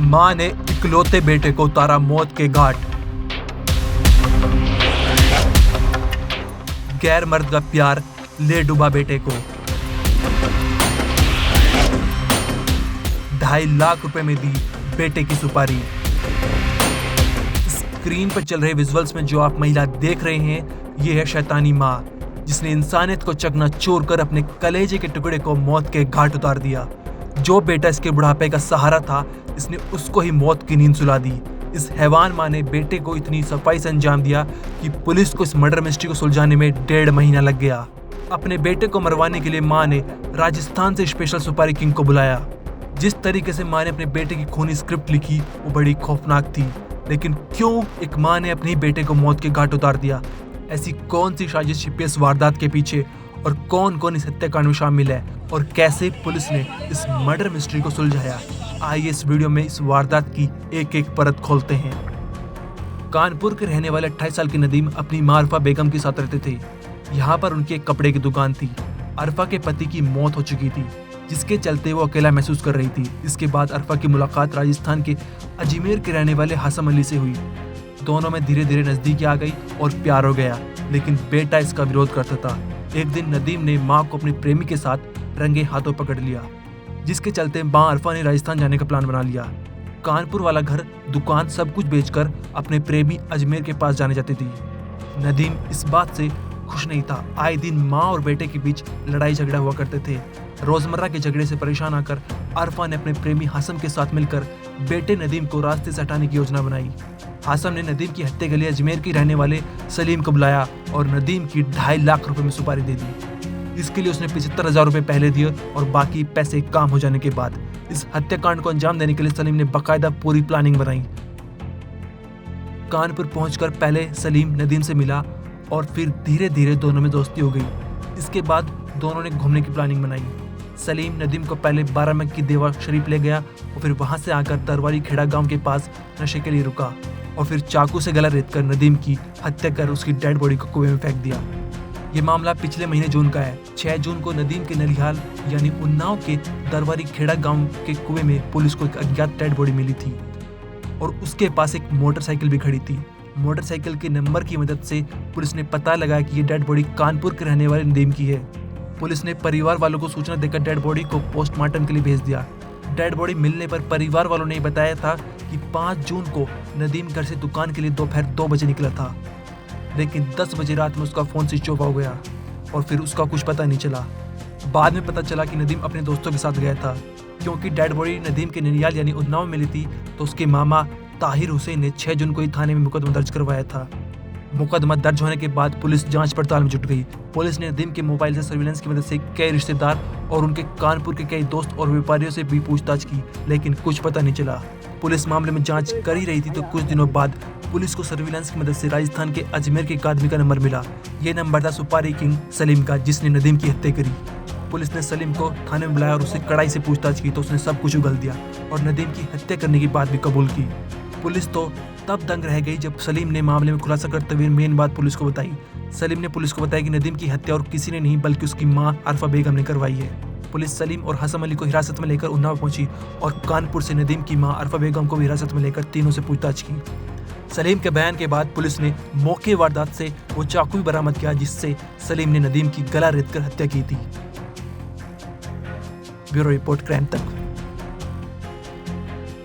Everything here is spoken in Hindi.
मां ने इकलौते बेटे को उतारा मौत के घाट। गैर मर्द का प्यार ले डूबा बेटे को। 2.5 लाख रुपए में दी बेटे की सुपारी। स्क्रीन पर चल रहे विजुअल्स में जो आप महिला देख रहे हैं, ये है शैतानी मां, जिसने इंसानियत को चकनाचूर कर अपने कलेजे के टुकड़े को मौत के घाट उतार दिया। जो बेटा इसके बुढ़ापे का सहारा था, इसने उसको ही मौत की नींद सुला दी। इस हैवान मां ने बेटे को इतनी सफाई से अंजाम दिया कि पुलिस को इस मर्डर मिस्ट्री को सुलझाने में 1.5 महीना लग गया। अपने बेटे को मरवाने के लिए मां ने राजस्थान से स्पेशल सुपारी किंग को बुलाया। जिस तरीके से मां ने अपने बेटे की खूनी स्क्रिप्ट लिखी, वो बड़ी खौफनाक थी। लेकिन क्यों एक मां ने अपने बेटे को मौत के घाट उतार दिया? ऐसी कौन सी साजिश छिपी इस वारदात के पीछे, और कौन कौन इस हत्याकांड में शामिल है, और कैसे पुलिस ने इस मर्डर मिस्ट्री को सुलझाया? आइए इस वीडियो में इस वारदात की एक एक परत खोलते हैं। कानपुर के रहने वाले 28 साल के नदीम अपनी मां अरफा बेगम के साथ रहते थे। यहाँ पर उनकी एक कपड़े की दुकान थी। अरफा के पति की मौत हो चुकी थी, जिसके चलते वो अकेला महसूस कर रही थी। इसके बाद अरफा की मुलाकात राजस्थान के अजमेर के रहने वाले हासम अली से हुई। दोनों में धीरे धीरे नजदीकी आ गई और प्यार हो गया, लेकिन बेटा इसका विरोध करता था। एक दिन नदीम ने मां को अपने प्रेमी के साथ रंगे हाथों पकड़ लिया, जिसके चलते मां अरफा ने राजस्थान जाने का प्लान बना लिया। कानपुर वाला घर, दुकान सब कुछ बेचकर अपने प्रेमी अजमेर के पास जाने जाती थी। नदीम इस बात से खुश नहीं था। आए दिन मां और बेटे के बीच लड़ाई झगड़ा हुआ करते थे। रोजमर्रा के झगड़े से परेशान आकर अरफा ने अपने प्रेमी हासम के साथ मिलकर बेटे नदीम को रास्ते से हटाने की योजना बनाई। हासम ने नदीम की हत्या के लिए अजमेर के रहने वाले सलीम को बुलाया और नदीम की 2.5 लाख रुपए में सुपारी दे दी। इसके लिए उसने 75,000 रुपए पहले दिए और बाकी पैसे काम हो जाने के बाद इस हत्याकांड को अंजाम देने के लिए सलीम ने बाकायदा पूरी प्लानिंग बनाई। कानपुर पहुंचकर पहले सलीम नदीम से मिला और फिर धीरे धीरे दोनों में दोस्ती हो गई। इसके बाद दोनों ने घूमने की प्लानिंग बनाई। सलीम नदीम को पहले बारामक की देवा शरीफ ले गया और फिर वहां से आकर दरबारी खेड़ा गांव के पास नशे के लिए रुका और फिर चाकू से गला रेतकर नदीम की हत्या कर उसकी डेड बॉडी को कुएं में फेंक दिया। ये मामला पिछले महीने जून का है। 6 जून को नदीम के नलिहाल यानी उन्नाव के दरबारी खेड़ा गांव के कुएं में पुलिस को एक अज्ञात डेड बॉडी मिली थी और उसके पास एक मोटरसाइकिल भी खड़ी थी। मोटरसाइकिल के नंबर की मदद से पुलिस ने पता लगाया कि ये डेड बॉडी कानपुर के रहने वाले नदीम की है। पुलिस ने परिवार वालों को सूचना देकर डेड बॉडी को पोस्टमार्टम के लिए भेज दिया। डेड बॉडी मिलने पर परिवार वालों ने बताया था कि 5 जून को नदीम घर से दुकान के लिए दोपहर 2 बजे निकला था, लेकिन 10 बजे रात में उसका फोन स्विच ऑफ हो गया और फिर उसका कुछ पता नहीं चला। बाद में पता चला कि नदीम अपने दोस्तों के साथ गया था। क्योंकि डेड बॉडी नदीम के ननियाल यानी उन्नाव में मिली थी, तो उसके मामा ताहिर हुसैन ने 6 जून को ही थाने में मुकदमा दर्ज करवाया था। मुकदमा दर्ज होने के बाद पुलिस जांच पड़ताल में जुट गई। पुलिस ने नदीम के मोबाइल से सर्विलांस की मदद से कई रिश्तेदार और उनके कानपुर के कई दोस्त और व्यापारियों से भी पूछताछ की, लेकिन कुछ पता नहीं चला। पुलिस मामले में जांच कर ही रही थी तो कुछ दिनों बाद पुलिस को सर्विलांस की मदद से राजस्थान के अजमेर के एक आदमी का नंबर मिला। ये नंबर था सुपारी किंग सलीम का, जिसने नदीम की हत्या करी। पुलिस ने सलीम को थाने में बुलाया और उससे कड़ाई से पूछताछ की तो उसने सब कुछ उगल दिया और नदीम की हत्या करने की बात भी कबूल की। पुलिस तो तब दंग रह गई जब सलीम ने मामले में खुलासा करते हुए मेन बात पुलिस को बताई। सलीम ने पुलिस को बताया कि नदीम की हत्या और किसी ने नहीं बल्कि उसकी मां अरफा बेगम ने करवाई है। पुलिस सलीम और हासम अली को हिरासत में लेकर उन्नाव पहुंची और कानपुर से नदीम की मां अरफा बेगम को भी हिरासत में लेकर तीनों से पूछताछ की। सलीम के बयान के बाद पुलिस ने मौके वारदात से वो चाकू भी बरामद किया जिससे सलीम ने नदीम की गला रेतकर हत्या की थी। ब्यूरो रिपोर्ट क्राइम तक।